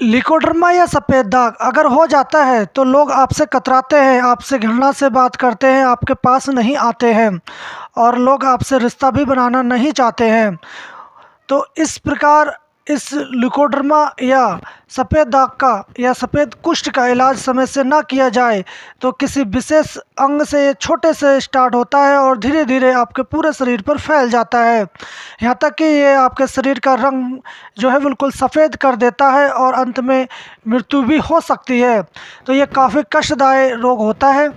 लिकोड्रमा या सफ़ेद दाग अगर हो जाता है तो लोग आपसे कतराते हैं, आपसे घृणा से बात करते हैं, आपके पास नहीं आते हैं और लोग आपसे रिश्ता भी बनाना नहीं चाहते हैं। तो इस प्रकार इस लिकोड्रमा या सफ़ेद दाग का या सफ़ेद कुष्ठ का इलाज समय से ना किया जाए तो किसी विशेष अंग से ये छोटे से स्टार्ट होता है और धीरे धीरे आपके पूरे शरीर पर फैल जाता है, यहाँ तक कि ये आपके शरीर का रंग जो है बिल्कुल सफ़ेद कर देता है और अंत में मृत्यु भी हो सकती है। तो ये काफ़ी कष्टदायक रोग होता है।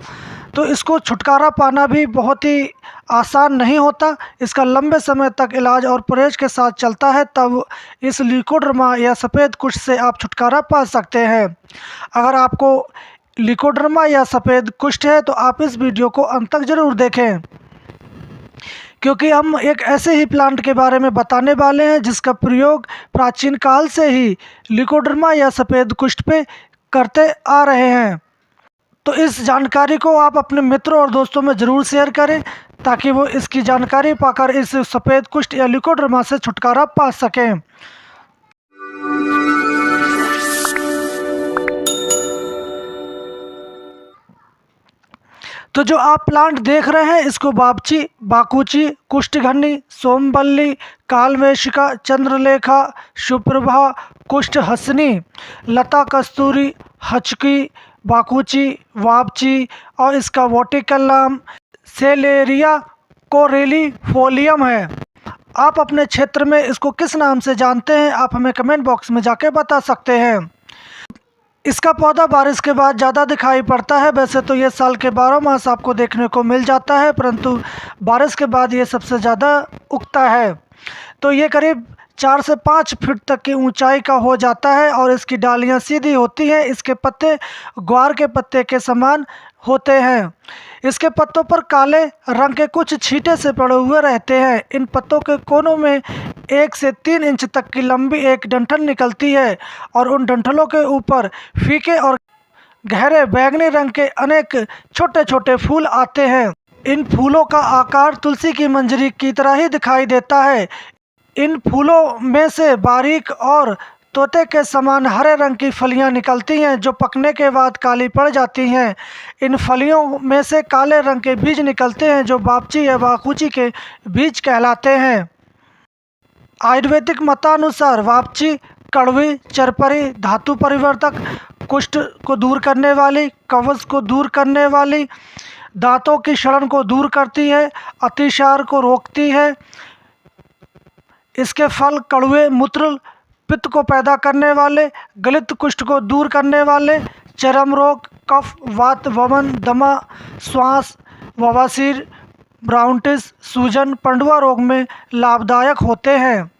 तो इसको छुटकारा पाना भी बहुत ही आसान नहीं होता। इसका लंबे समय तक इलाज और परहेज के साथ चलता है, तब इस लिकोड्रमा या सफ़ेद कुष्ठ से आप छुटकारा पा सकते हैं। अगर आपको लिकोड्रमा या सफ़ेद कुष्ठ है तो आप इस वीडियो को अंत तक ज़रूर देखें, क्योंकि हम एक ऐसे ही प्लांट के बारे में बताने वाले हैं जिसका प्रयोग प्राचीन काल से ही लिकोड्रमा या सफ़ेद कुष्ठ पे करते आ रहे हैं। तो इस जानकारी को आप अपने मित्रों और दोस्तों में ज़रूर शेयर करें ताकि वो इसकी जानकारी पाकर इस सफ़ेद कुष्ठ या लिकोड्रमा से छुटकारा पा सकें। तो जो आप प्लांट देख रहे हैं इसको बाबची, बाकुची, कुष्ठघनी, सोमवल्ली, कालवेशिका, चंद्रलेखा, सुप्रभा, कुष्ठहसनी, लता कस्तूरी, हचकी, बाकुची, वापची और इसका वर्टिकल नाम सेलेरिया कोरेलीफोलियम है। आप अपने क्षेत्र में इसको किस नाम से जानते हैं आप हमें कमेंट बॉक्स में जाके बता सकते हैं। इसका पौधा बारिश के बाद ज़्यादा दिखाई पड़ता है। वैसे तो ये साल के 12 मास आपको देखने को मिल जाता है, परंतु बारिश के बाद ये सबसे ज़्यादा उगता है। तो ये करीब 4 से 5 फीट तक की ऊंचाई का हो जाता है और इसकी डालियां सीधी होती हैं। इसके पत्ते ग्वार के पत्ते के समान होते हैं। इसके पत्तों पर काले रंग के कुछ छींटे से पड़े हुए रहते हैं। इन पत्तों के कोनों में 1 से 3 इंच तक की लंबी एक डंठल निकलती है और उन डंठलों के ऊपर फीके और गहरे बैंगनी रंग के अनेक छोटे छोटे फूल आते हैं। इन फूलों का आकार तुलसी की मंजरी की तरह ही दिखाई देता है। इन फूलों में से बारीक और तोते के समान हरे रंग की फलियां निकलती हैं जो पकने के बाद काली पड़ जाती हैं। इन फलियों में से काले रंग के बीज निकलते हैं जो बापची या बाकुची के बीज कहलाते हैं। आयुर्वेदिक मतानुसार वापची कड़वी, चरपरी, धातु परिवर्तक, कुष्ठ को दूर करने वाली, कब्ज को दूर करने वाली, दांतों की सड़न को दूर करती है, अतिसार को रोकती है। इसके फल कड़वे, मूत्र पित्त को पैदा करने वाले, गलित कुष्ठ को दूर करने वाले, चर्म रोग, कफ, वात, वमन, दमा, श्वास, बवासीर, ब्राउनटिस, सूजन, पंडुआ रोग में लाभदायक होते हैं।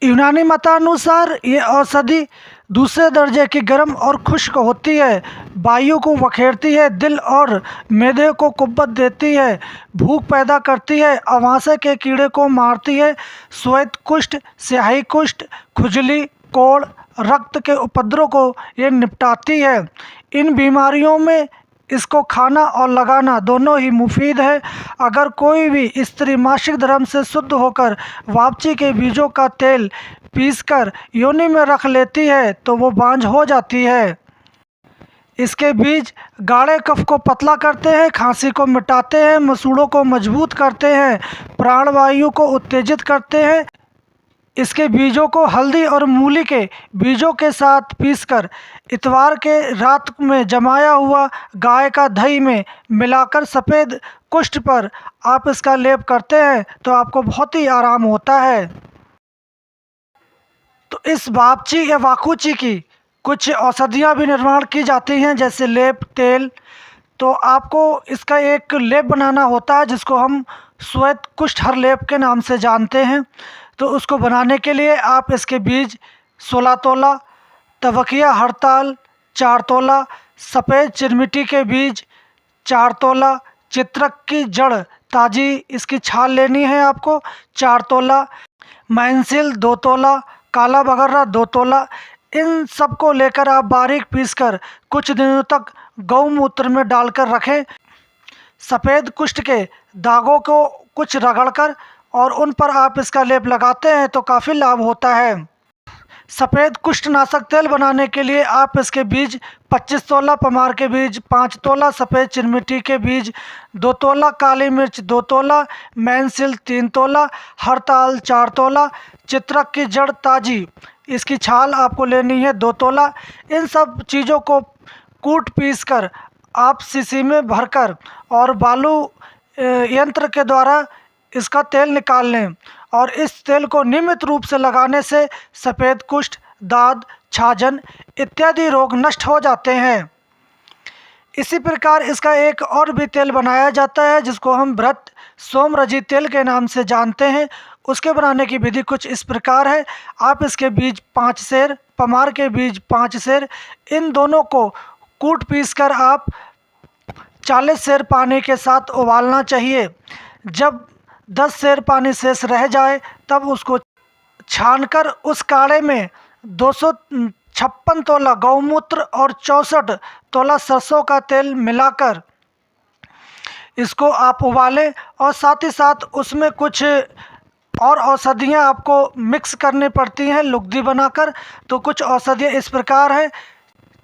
यूनानी मतानुसार ये औषधि दूसरे दर्जे की गर्म और खुश्क होती है, वायु को बखेरती है, दिल और मैदे को कुव्वत देती है, भूख पैदा करती है, आमाशय के कीड़े को मारती है, श्वेत कुष्ठ, स्याही कुष्ठ, खुजली, कोढ़, रक्त के उपद्रव को ये निपटाती है। इन बीमारियों में इसको खाना और लगाना दोनों ही मुफीद है। अगर कोई भी स्त्री मासिक धर्म से शुद्ध होकर वापची के बीजों का तेल पीसकर योनि में रख लेती है तो वो बांझ हो जाती है। इसके बीज गाढ़े कफ को पतला करते हैं, खांसी को मिटाते हैं, मसूड़ों को मजबूत करते हैं, प्राणवायु को उत्तेजित करते हैं। इसके बीजों को हल्दी और मूली के बीजों के साथ पीसकर इतवार के रात में जमाया हुआ गाय का दही में मिलाकर सफ़ेद कुष्ठ पर आप इसका लेप करते हैं तो आपको बहुत ही आराम होता है। तो इस बापची या वाकुची की कुछ औषधियाँ भी निर्माण की जाती हैं जैसे लेप, तेल। तो आपको इसका एक लेप बनाना होता है जिसको हम श्वेत कुष्ठ हर लेप के नाम से जानते हैं। तो उसको बनाने के लिए आप इसके बीज 16 तोला, तवकिया हड़ताल 4 तोला, सफ़ेद चिरमिटी के बीज 4 तोला, चित्रक की जड़ ताज़ी इसकी छाल लेनी है आपको 4 तोला, मैंसिल 2 तोला, काला बगर्रा 2 तोला। इन सब को लेकर आप बारीक पीसकर कुछ दिनों तक गौमूत्र में डालकर रखें। सफ़ेद कुष्ठ के दागों को कुछ रगड़कर और उन पर आप इसका लेप लगाते हैं तो काफ़ी लाभ होता है। सफ़ेद कुष्ठनाशक तेल बनाने के लिए आप इसके बीज 25 तोला पमार के बीज, 5 तोला सफ़ेद चिरमिट्टी के बीज, 2 तोला काली मिर्च, 2 तोला मैनसिल, 3 तोला हरताल, 4 तोला चित्रक की जड़ ताज़ी, इसकी छाल आपको लेनी है 2 तोला। इन सब चीज़ों को कूट पीस कर आप शीशी में भरकर और बालू यंत्र के द्वारा इसका तेल निकाल लें और इस तेल को नियमित रूप से लगाने से सफ़ेद कुष्ठ, दाद, छाजन इत्यादि रोग नष्ट हो जाते हैं। इसी प्रकार इसका एक और भी तेल बनाया जाता है जिसको हम व्रत सोमरजी तेल के नाम से जानते हैं। उसके बनाने की विधि कुछ इस प्रकार है। आप इसके बीज 5 सेर, पमार के बीज 5 सेर, इन दोनों को कूट पीस कर आप 40 सेर पानी के साथ उबालना चाहिए। जब 10 सेर पानी शेष रह जाए तब उसको छानकर उस काढ़े में 256 तोला गौमूत्र और 64 तोला सरसों का तेल मिलाकर इसको आप उबालें और साथ ही साथ उसमें कुछ और औषधियाँ आपको मिक्स करनी पड़ती हैं लुगदी बनाकर। तो कुछ औषधियाँ इस प्रकार हैं: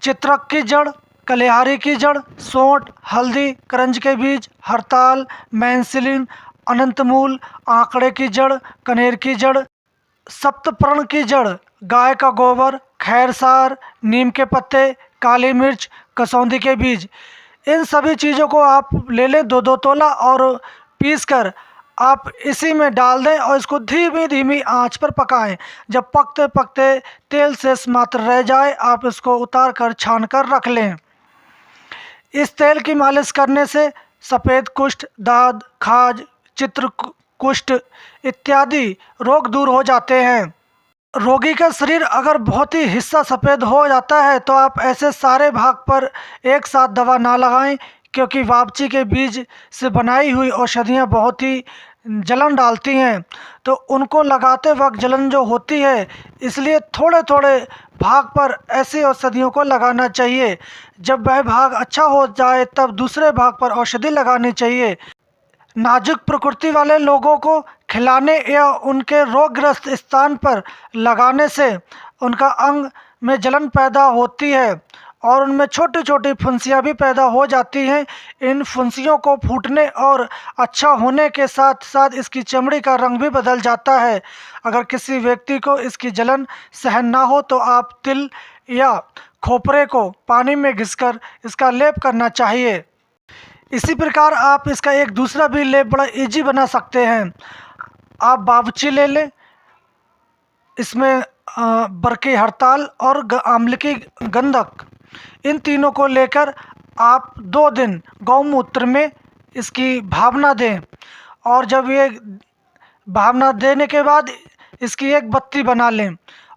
चित्रक की जड़, कलिहारी की जड़, सौंठ, हल्दी, करंज के बीज, हरताल, मैनसिलिन, अनंतमूल, आंकड़े की जड़, कनेर की जड़, सप्तपर्ण की जड़, गाय का गोबर, खैरसार, नीम के पत्ते, काली मिर्च, कसौंदी के बीज, इन सभी चीज़ों को आप ले लें 2-2 तोला और पीस कर आप इसी में डाल दें और इसको धीमी धीमी आंच पर पकाएं। जब पकते पकते तेल शेष मात्र रह जाए आप इसको उतार कर छान कर रख लें। इस तेल की मालिश करने से सफ़ेद कुष्ठ, दाद, खाज, चित्र कुष्ठ इत्यादि रोग दूर हो जाते हैं। रोगी का शरीर अगर बहुत ही हिस्सा सफ़ेद हो जाता है तो आप ऐसे सारे भाग पर एक साथ दवा ना लगाएं, क्योंकि वापची के बीज से बनाई हुई औषधियाँ बहुत ही जलन डालती हैं। तो उनको लगाते वक्त जलन जो होती है, इसलिए थोड़े थोड़े भाग पर ऐसी औषधियों को लगाना चाहिए। जब वह भाग अच्छा हो जाए तब दूसरे भाग पर औषधि लगानी चाहिए। नाजुक प्रकृति वाले लोगों को खिलाने या उनके रोगग्रस्त स्थान पर लगाने से उनका अंग में जलन पैदा होती है और उनमें छोटी छोटी फुंसियाँ भी पैदा हो जाती हैं। इन फुंसियों को फूटने और अच्छा होने के साथ साथ इसकी चमड़ी का रंग भी बदल जाता है। अगर किसी व्यक्ति को इसकी जलन सहन ना हो तो आप तिल या खोपरे को पानी में घिसकर इसका लेप करना चाहिए। इसी प्रकार आप इसका एक दूसरा भी लेप बड़ा इजी बना सकते हैं। आप बावची ले लें, इसमें बरकी हड़ताल और आंवले की गंधक, इन तीनों को लेकर आप 2 दिन गौमूत्र में इसकी भावना दें और जब ये भावना देने के बाद इसकी एक बत्ती बना लें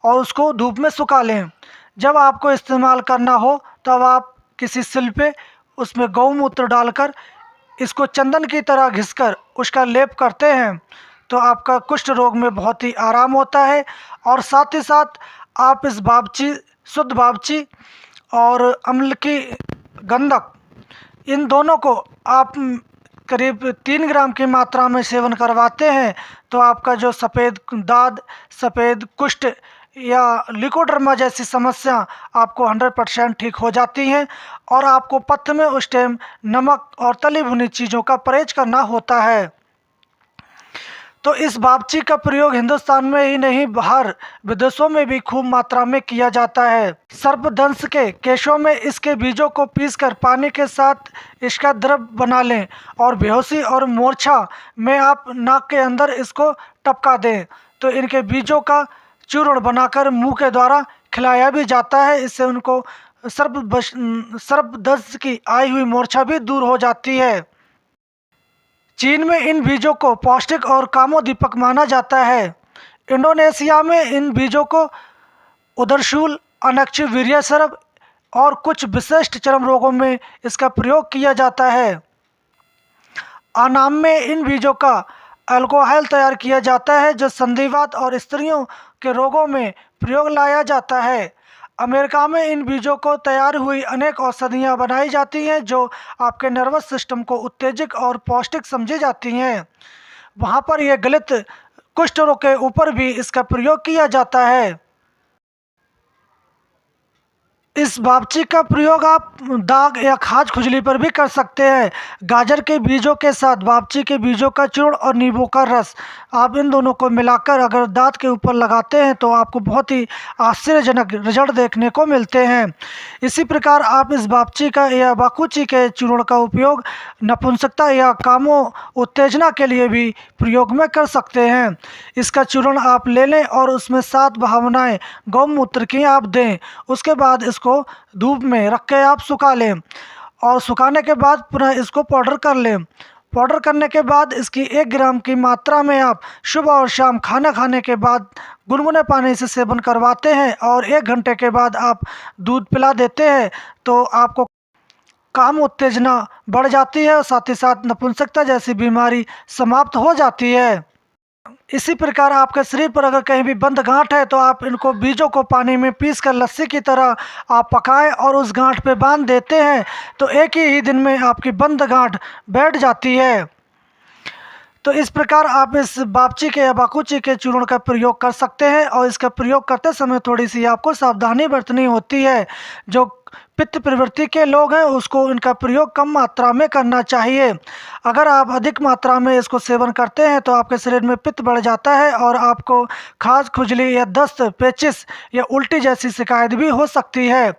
और उसको धूप में सुखा लें। जब आपको इस्तेमाल करना हो तब आप किसी सिल पे उसमें गौमूत्र डालकर इसको चंदन की तरह घिसकर उसका लेप करते हैं तो आपका कुष्ठ रोग में बहुत ही आराम होता है। और साथ ही साथ आप इस बावची, शुद्ध बावची और अम्ल की गंधक, इन दोनों को आप करीब 3 ग्राम की मात्रा में सेवन करवाते हैं तो आपका जो सफ़ेद दाद, सफ़ेद कुष्ठ या लिकोडर्मा जैसी समस्या आपको 100% ठीक हो जाती हैं। और आपको पथ्य में उस टाइम नमक और तली भुनी चीज़ों का परहेज करना होता है। तो इस बावची का प्रयोग हिंदुस्तान में ही नहीं बाहर विदेशों में भी खूब मात्रा में किया जाता है। सर्पदंश के केशों में इसके बीजों को पीसकर पानी के साथ इसका द्रव बना लें और बेहोशी और मूर्छा में आप नाक के अंदर इसको टपका दें तो इनके बीजों का चूर्ण बनाकर मुंह के द्वारा खिलाया भी जाता है। इससे उनको सर्पदंश की आई हुई मूर्छा भी दूर हो जाती है। चीन में इन बीजों को पौष्टिक और कामोदीपक माना जाता है। इंडोनेशिया में इन बीजों को उदरशूल, अनक्षवीर्यस्राव और कुछ विशिष्ट चर्म रोगों में इसका प्रयोग किया जाता है। आनाम में इन बीजों का अल्कोहल तैयार किया जाता है जो संधिवात और स्त्रियों के रोगों में प्रयोग लाया जाता है। अमेरिका में इन बीजों को तैयार हुई अनेक औषधियाँ बनाई जाती हैं जो आपके नर्वस सिस्टम को उत्तेजक और पौष्टिक समझी जाती हैं। वहाँ पर यह गलित कुष्ठ रोग के ऊपर भी इसका प्रयोग किया जाता है। इस बापची का प्रयोग आप दाग या खाज खुजली पर भी कर सकते हैं। गाजर के बीजों के साथ बापची के बीजों का चूर्ण और नींबू का रस, आप इन दोनों को मिलाकर अगर दांत के ऊपर लगाते हैं तो आपको बहुत ही आश्चर्यजनक रिजल्ट देखने को मिलते हैं। इसी प्रकार आप इस बापची का या बाकुची के चूर्ण का उपयोग नपुंसकता या कामो उत्तेजना के लिए भी प्रयोग में कर सकते हैं। इसका चूर्ण आप ले लें और उसमें 7 भावनाएँ गौमूत्र की आप दें। उसके बाद इसको धूप में रख के आप सुखा लें और सुखाने के बाद पुनः इसको पाउडर कर लें। पाउडर करने के बाद इसकी 1 ग्राम की मात्रा में आप सुबह और शाम खाना खाने के बाद गुनगुने पानी से सेवन करवाते हैं और 1 घंटे के बाद आप दूध पिला देते हैं तो आपको काम उत्तेजना बढ़ जाती है और साथ ही साथ नपुंसकता जैसी बीमारी समाप्त हो जाती है। इसी प्रकार आपके शरीर पर अगर कहीं भी बंद गांठ है तो आप इनको बीजों को पानी में पीसकर लस्सी की तरह आप पकाएं और उस गांठ पे बांध देते हैं तो एक ही दिन में आपकी बंद गांठ बैठ जाती है। तो इस प्रकार आप इस बापची के या बाकुची के चूर्ण का प्रयोग कर सकते हैं और इसका प्रयोग करते समय थोड़ी सी आपको सावधानी बरतनी होती है। जो पित्त प्रवृत्ति के लोग हैं उसको इनका प्रयोग कम मात्रा में करना चाहिए। अगर आप अधिक मात्रा में इसको सेवन करते हैं तो आपके शरीर में पित्त बढ़ जाता है और आपको खाज खुजली या दस्त, पेचिश या उल्टी जैसी शिकायत भी हो सकती है।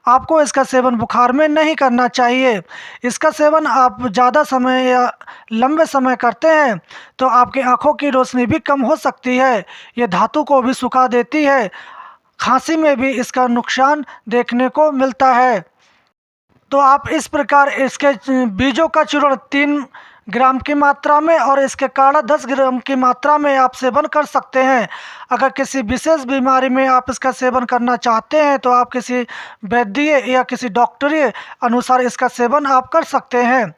आपको इसका सेवन बुखार में नहीं करना चाहिए। इसका सेवन आप ज़्यादा समय या लंबे समय करते हैं तो आपकी आँखों की रोशनी भी कम हो सकती है। ये धातु को भी सुखा देती है। खांसी में भी इसका नुकसान देखने को मिलता है। तो आप इस प्रकार इसके बीजों का चूर्ण 3 ग्राम की मात्रा में और इसके काढ़ा 10 ग्राम की मात्रा में आप सेवन कर सकते हैं। अगर किसी विशेष बीमारी में आप इसका सेवन करना चाहते हैं तो आप किसी वैद्य या किसी डॉक्टरी अनुसार इसका सेवन आप कर सकते हैं।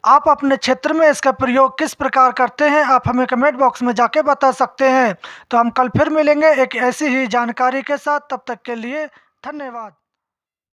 आप अपने क्षेत्र में इसका प्रयोग किस प्रकार करते हैं आप हमें कमेंट बॉक्स में जाके बता सकते हैं। तो हम कल फिर मिलेंगे एक ऐसी ही जानकारी के साथ। तब तक के लिए धन्यवाद।